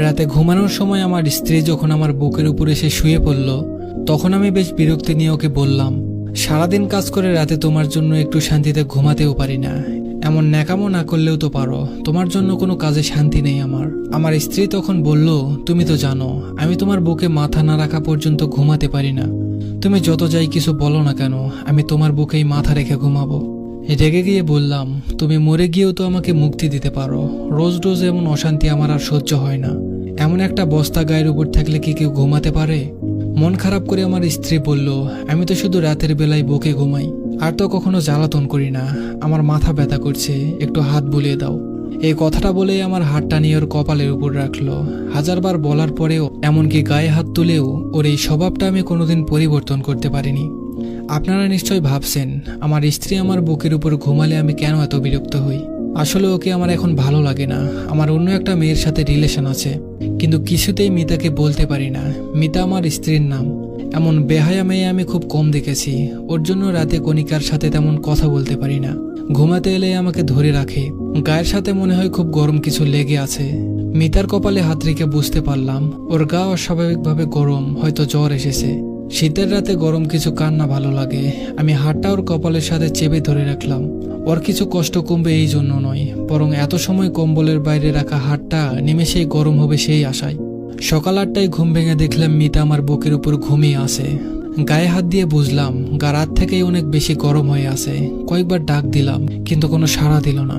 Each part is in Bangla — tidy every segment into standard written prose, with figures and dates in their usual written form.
রাতে ঘুমানোর সময় আমার স্ত্রী যখন আমার বুকের উপর এসে শুয়ে পড়ল, তখন আমি বেশ বিরক্তি নিয়ে ওকে বললাম, সারাদিন কাজ করে রাতে তোমার জন্য একটু শান্তিতে ঘুমাতেও পারি না। এমন ন্যাকামো না করলেও তো পারো, তোমার জন্য কোনো কাজে শান্তি নেই আমার। আমার স্ত্রী তখন বলল, তুমি তো জানো আমি তোমার বুকে মাথা না রাখা পর্যন্ত ঘুমাতে পারি না। তুমি যত যাই কিছু বলো না কেন, আমি তোমার বুকেই মাথা রেখে ঘুমাবো। রেগে গিয়ে বললাম, তুমি মরে গিয়েও তো আমাকে মুক্তি দিতে পারো। রোজ রোজ এমন অশান্তি আমার আর সহ্য হয় না। এমন একটা বস্তা গায়ের উপর থাকলে কি কেউ ঘুমাতে পারে? মন খারাপ করে আমার স্ত্রী বলল, আমি তো শুধু রাতের বেলায় বুকে ঘুমাই, আর তো কখনো জ্বালাতন করি না। আমার মাথা ব্যথা করছে, একটু হাত বুলিয়ে দাও। এই কথাটা বলেই আমার হাতটা নিয়ে ওর কপালের উপর রাখলো। হাজারবার বলার পরেও, এমনকি গায়ে হাত তুলেও ওর এই স্বভাবটা আমি কোনোদিন পরিবর্তন করতে পারিনি। আপনারা নিশ্চয়ই ভাবছেন, আমার স্ত্রী আমার বুকের উপর ঘুমালে আমি কেন এত বিরক্ত হই। আসলে ওকে আমার এখন ভালো লাগে না। আমার অন্য একটা মেয়ের সাথে রিলেশন আছে, কিন্তু কিছুতেই মিতাকে বলতে পারি না। মিতা আমার স্ত্রীর নাম। এমন বেহায়া মেয়ে আমি খুব কম দেখেছি। ওর জন্য রাতে কণিকার সাথে তেমন কথা বলতে পারি না। ঘুমাতে এলে আমাকে ধরে রাখে। গায়ের সাথে মনে হয় খুব গরম কিছু লেগে আছে। মিতার কপালে হাত রেখে বুঝতে পারলাম ওর গা অস্বাভাবিকভাবে গরম, হয়তো জ্বর এসেছে। শীতের রাতে গরম কিছু কার না ভালো লাগে। আমি হাতটা ওর কপালের সাথে চেপে ধরে রাখলাম। ওর কিছু কষ্ট কমবে এই জন্য নয়, বরং এত সময় কম্বলের বাইরে রাখা হাতটা নিমেষেই গরম হবে সেই আশায়। সকাল 8টায় ঘুম ভেঙে দেখলাম মিতা আমার বুকের উপর ঘুমিয়ে আছে। গায়ে হাত দিয়ে বুঝলাম গা রাত থেকেই অনেক বেশি গরম হয়ে আছে। কয়েকবার ডাক দিলাম, কিন্তু কোনো সাড়া দিল না।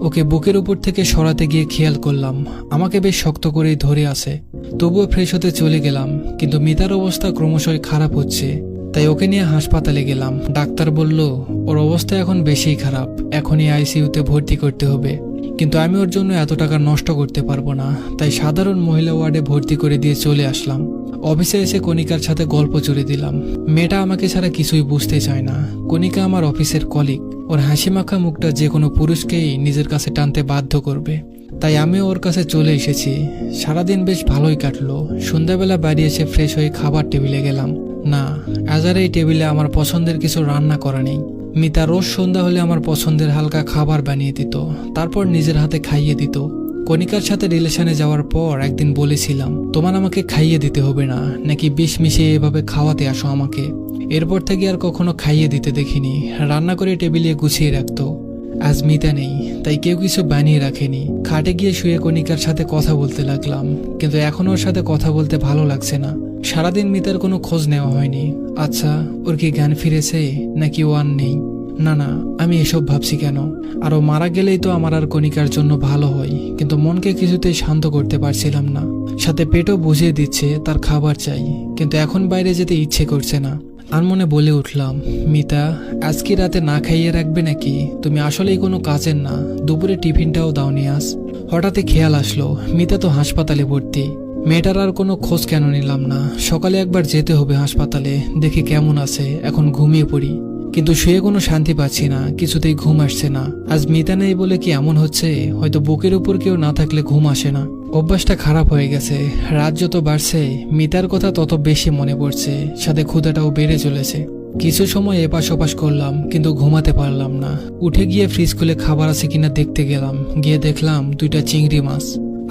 ওকে বুকের উপর থেকে সরাতে গিয়ে খেয়াল করলাম আমাকে বেশ শক্ত করেই ধরে আছে। তবুও ফ্রেশ হতে চলে গেলাম, কিন্তু মিতার অবস্থা ক্রমশই খারাপ হচ্ছে। তাই ওকে নিয়ে হাসপাতালে গেলাম। ডাক্তার বলল ওর অবস্থা এখন বেশিই খারাপ, এখনই আইসিইউতে ভর্তি করতে হবে। কিন্তু আমি ওর জন্য এত টাকা নষ্ট করতে পারবো না, তাই সাধারণ মহিলা ওয়ার্ডে ভর্তি করে দিয়ে চলে আসলাম। অফিসে এসে কণিকার সাথে গল্প জুড়ে দিলাম। মেয়েটা আমাকে ছাড়া কিছুই বুঝতে চায় না। কণিকা আমার অফিসের কলিগ। ওর হাসি মাখা মুখটা যে কোনো পুরুষকেই নিজের কাছে টানতে বাধ্য করবে। তাই আমিও ওর কাছে চলে এসেছি। সারাদিন বেশ ভালোই কাটলো। সন্ধ্যাবেলা বাড়ি এসে ফ্রেশ হয়ে খাবার টেবিলে গেলাম। না, আজ আর এই টেবিলে আমার পছন্দের কিছু রান্না করা নেই। মিতা রোজ সন্ধ্যা হলে আমার পছন্দের হালকা খাবার বানিয়ে দিত, তারপর নিজের হাতে খাইয়ে দিত। কণিকার সাথে রিলেশনে যাওয়ার পর একদিন বলেছিলাম, তোমার আমাকে খাইয়ে দিতে হবে না, নাকি বিষ মিশিয়ে এভাবে খাওয়াতে আসো আমাকে। এরপর থেকে আর কখনো খাইয়ে দিতে দেখিনি। রান্না করে টেবিলে গুছিয়ে রাখতো। আজ মিতা নেই, তাই কেউ কিছু বানিয়ে রাখেনি। খাটে গিয়ে শুয়ে কণিকার সাথে কথা বলতে লাগলাম, কিন্তু এখন ওর সাথে কথা বলতে ভালো লাগছে না। সারাদিন মিতার কোনো খোঁজ নেওয়া হয়নি। আচ্ছা, ওর কি জ্ঞান ফিরেছে, নাকি ও আর নেই? না না, আমি এসব ভাবছি কেন? আর ও মারা গেলেই তো আমার আর কণিকার জন্য ভালো হয়, কিন্তু মনকে কিছুতেই শান্ত করতে পারছিলাম না। সাথে পেটও বুঝিয়ে দিচ্ছে তার খাবার চাই, কিন্তু এখন বাইরে যেতে ইচ্ছে করছে না। আর মনে বলে উঠলাম, মিতা, আজকে রাতে না খাইয়ে রাখবে নাকি? তুমি আসলেই কোনো কাজের না। দুপুরে টিফিনটাও দাওনি আজ। হঠাৎই খেয়াল আসলো মিতা তো হাসপাতালে ভর্তি। মেয়েটার আর কোনো খোঁজ কেন নিলাম না? সকালে একবার যেতে হবে হাসপাতালে, দেখি কেমন আছে। এখন ঘুমিয়ে পড়ি, কিন্তু শুয়ে কোনো শান্তি পাচ্ছি না, কিছুতেই ঘুম আসছে না। আজ মিতা নেই বলে কি এমন হচ্ছে? হয়তো বুকের উপর কেউ না থাকলে ঘুম আসে না। অভ্যাসটা খারাপ হয়ে গেছে। রাত যত বাড়ছে মিতার কথা তত বেশি মনে পড়ছে, সাথে ক্ষুধাটাও বেড়ে চলেছে। কিছু সময় এপাশ ওপাশ করলাম, কিন্তু ঘুমাতে পারলাম না। উঠে গিয়ে ফ্রিজ খুলে খাবার আছে কিনা দেখতে গেলাম। গিয়ে দেখলাম 2টা চিংড়ি মাছ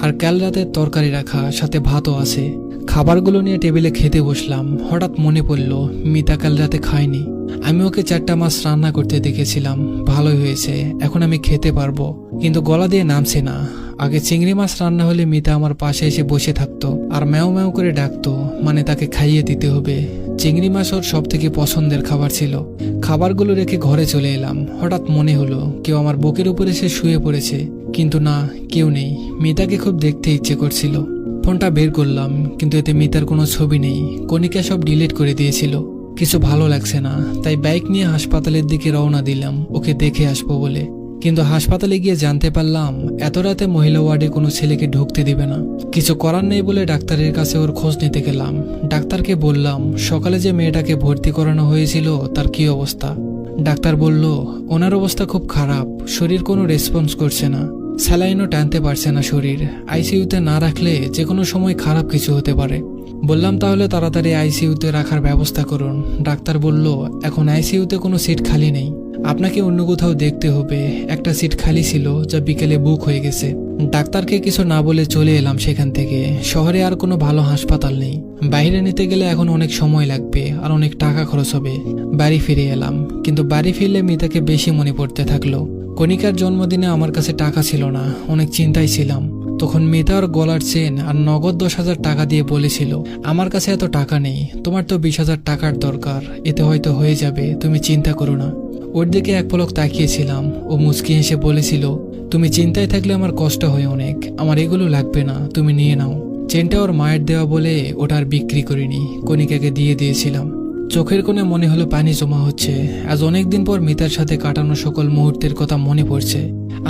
আর কাল রাতের তরকারি রাখা, সাথে ভাতও আছে। খাবারগুলো নিয়ে টেবিলে খেতে বসলাম। হঠাৎ মনে পড়ল মিতা কাল রাতে খায়নি। আমি ওকে 4টা মাছ রান্না করতে দেখেছিলাম, ভালোই হয়েছে, এখন আমি খেতে পারবো। কিন্তু গলা দিয়ে নামছে না। আগে চিংড়ি মাছ রান্না হলে মিতা আমার পাশে এসে বসে থাকতো আর ম্যাও ম্যাও করে ডাকতো, মানে তাকে খাইয়ে দিতে হবে। চিংড়ি মাছ ওর সব থেকে পছন্দের খাবার ছিল। খাবারগুলো রেখে ঘরে চলে এলাম। হঠাৎ মনে হলো কেউ আমার বুকের উপরে এসে শুয়ে পড়েছে, কিন্তু না, কেউ নেই। মিতাকে খুব দেখতে ইচ্ছে করছিল। ফোনটা বের করলাম, কিন্তু এতে মিতার কোনো ছবি নেই। কণিকা সব ডিলিট করে দিয়েছিল। কিছু ভালো লাগছে না, তাই বাইক নিয়ে হাসপাতালের দিকে রওনা দিলাম ওকে দেখে আসবো বলে। কিন্তু হাসপাতালে গিয়ে জানতে পারলাম এত রাতে মহিলা ওয়ার্ডে কোনো ছেলেকে ঢুকতে দিবে না। কিছু করার নেই বলে ডাক্তারের কাছে ওর খোঁজ নিতে গেলাম। ডাক্তারকে বললাম সকালে যে মেয়েটাকে ভর্তি করানো হয়েছিল তার কি অবস্থা। ডাক্তার বলল ওনার অবস্থা খুব খারাপ, শরীর কোনো রেসপন্স করছে না, স্যালাইনও টানতে পারছে না শরীর। আইসিইউতে না রাখলে যে কোনো সময় খারাপ কিছু হতে পারে। বললাম তাহলে তাড়াতাড়ি আইসিইউতে রাখার ব্যবস্থা করুন। ডাক্তার বলল এখন আইসিইউতে কোনো সিট খালি নেই। আপনাকে অন্য কোথাও দেখতে হবে, একটা সিট খালি ছিল যা বিকেলে বুক হয়ে গেছে। ডাক্তারকে কিছু না বলে চলে এলাম সেখান থেকে। শহরে আর কোনো ভালো হাসপাতাল নেই, বাইরে নিতে গেলে এখন অনেক সময় লাগবে আর অনেক টাকা খরচ হবে। বাড়ি ফিরে এলাম, কিন্তু বাড়ি ফিরলে মিতাকে বেশি মনে পড়তে থাকলো। কণিকার জন্মদিনে আমার কাছে টাকা ছিল না, অনেক চিন্তায় ছিলাম। তখন মিতার গলার চেন আর নগদ 10,000 টাকা দিয়ে বলেছিল, আমার কাছে এত টাকা নেই, তোমার তো 20,000 টাকার দরকার, এতে হয়তো হয়ে যাবে, তুমি চিন্তা করো না। ওর দিকে এক পলক তাকিয়েছিলাম, ও মুচকি হেসে বলেছিল, তুমি চিন্তায় থাকলে আমার কষ্ট হয় অনেক, আমার এগুলো লাগবে না, তুমি নিয়ে নাও। চেনটা ওর মায়ের দেওয়া বলে ওটা আর বিক্রি করিনি, কণিকাকে দিয়ে দিয়েছিলাম। চোখের কোণে মনে হলো পানি জমা হচ্ছে। আজ অনেকদিন পর মিতার সাথে কাটানো সকল মুহূর্তের কথা মনে পড়ছে।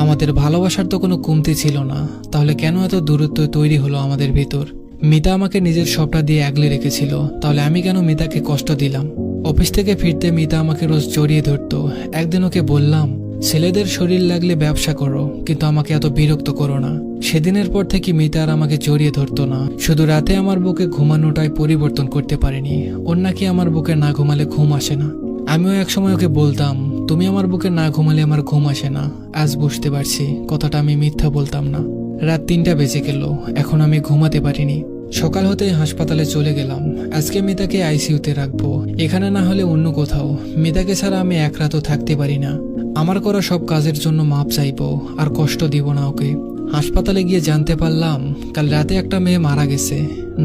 আমাদের ভালোবাসার তো কোনো কমতি ছিল না, তাহলে কেন এত দূরত্ব তৈরি হলো আমাদের ভিতর? মিতা আমাকে নিজের সবটা দিয়ে আগলে রেখেছিল, তাহলে আমি কেন মিতাকে কষ্ট দিলাম? অফিস থেকে ফিরতে মিতা আমাকে রোজ জড়িয়ে ধরতো। একদিন ওকে বললাম, ছেলেদের শরীর লাগলে ব্যবসা করো, কিন্তু আমাকে এত বিরক্ত করো না। সেদিনের পর থেকে মিতা আর আমাকে জড়িয়ে ধরতো না। শুধু রাতে আমার বুকে ঘুমানোটাই পরিবর্তন করতে পারেনি। ওর নাকি আমার বুকে না ঘুমালে ঘুম আসে না। আমিও একসময় ওকে বলতাম, তুমি আমার বুকে না ঘুমালে আমার ঘুম আসে না। আজ বুঝতে পারছি কথাটা আমি মিথ্যা বলতাম না। রাত 3টা বেজে গেল, এখন আমি ঘুমাতে পারিনি। সকাল হতে হাসপাতালে চলে গেলাম। আজকে মিতাকে আইসিইউতে রাখবো, এখানে না হলে অন্য কোথাও। মিতাকে ছাড়া আমি এক রাতও থাকতে পারি না। আমার করা সব কাজের জন্য মাপ চাইবো, আর কষ্ট দিব না ওকে। হাসপাতালে গিয়ে জানতে পারলাম কাল রাতে একটা মেয়ে মারা গেছে।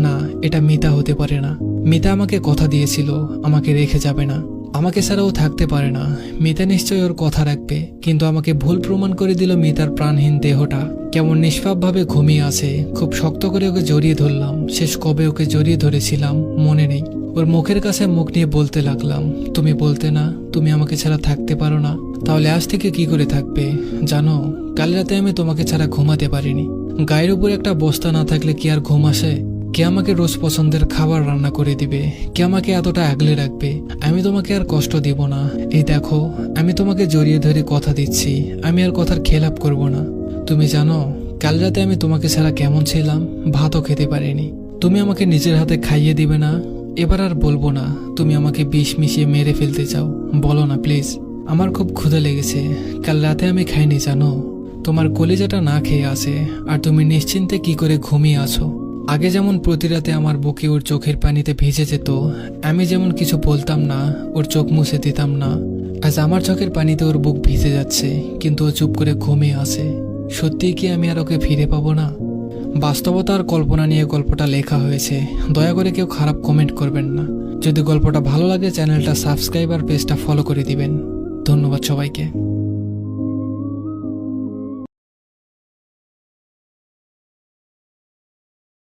না, এটা মিতা হতে পারে না। মিতা আমাকে কথা দিয়েছিল আমাকে রেখে যাবে না, আমাকে ছাড়াও থাকতে পারে না। মিতা নিশ্চয়ই ওর কথা রাখবে, কিন্তু আমাকে ভুল প্রমাণ করে দিল। মিতার প্রাণহীন দেহটা কেমন নিষ্পাপভাবে ঘুমিয়ে আছে। খুব শক্ত করে ওকে জড়িয়ে ধরলাম। শেষ কবে ওকে জড়িয়ে ধরেছিলাম মনে নেই। ওর মুখের কাছে মুখ নিয়ে বলতে লাগলাম, তুমি বলতে না তুমি আমাকে ছাড়া থাকতে পারো না, তাহলে আজ থেকে কি করে থাকবে? জানো, কাল রাতে আমি তোমাকে ছাড়া ঘুমাতে পারিনি। গায়ের উপর একটা বস্তা না থাকলে কি আর ঘুম আসে? কে আমাকে রোজ পছন্দের খাবার রান্না করে দিবে? কে আমাকে এতটা আগলে রাখবে? আমি তোমাকে আর কষ্ট দিব না। এই দেখো, আমি তোমাকে জড়িয়ে ধরে কথা দিচ্ছি, আমি আর কথার খেলাপ করব না। তুমি জানো কাল রাতে আমি তোমাকে ছাড়া কেমন ছিলাম? ভাতও খেতে পারিনি। তুমি আমাকে নিজের হাতে খাইয়ে দিবে না? এবার আর বলবো না তুমি আমাকে বিষ মিশিয়ে মেরে ফেলতে চাও, বলো না প্লিজ। আমার খুব ক্ষুধা লেগেছে, কাল রাতে আমি খাইনি জানো। তোমার কলিজাটা না খেয়ে আছে, আর তুমি নিশ্চিন্তে কি করে ঘুমিয়ে আছো। আগে যেমন প্রতি রাতে আমার বুকে ওর চোখের পানিতে ভিজে যেত, আমি যেমন কিছু বলতাম না, ওর চোখ মুছে দিতাম না। আজ আমার চোখের পানিতে ওর বুক ভিজে যাচ্ছে, কিন্তু ও চুপ করে ঘুমিয়ে আছে। সত্যিই কি আমি আর ওকে ফিরে পাবো না? বাস্তবতা আর কল্পনা নিয়ে গল্পটা লেখা হয়েছে। দয়া করে কেউ খারাপ কমেন্ট করবেন না। যদি গল্পটা ভালো লাগে চ্যানেলটা সাবস্ক্রাইব আর পেজটা ফলো করে দিবেন। ধন্যবাদ সবাইকে।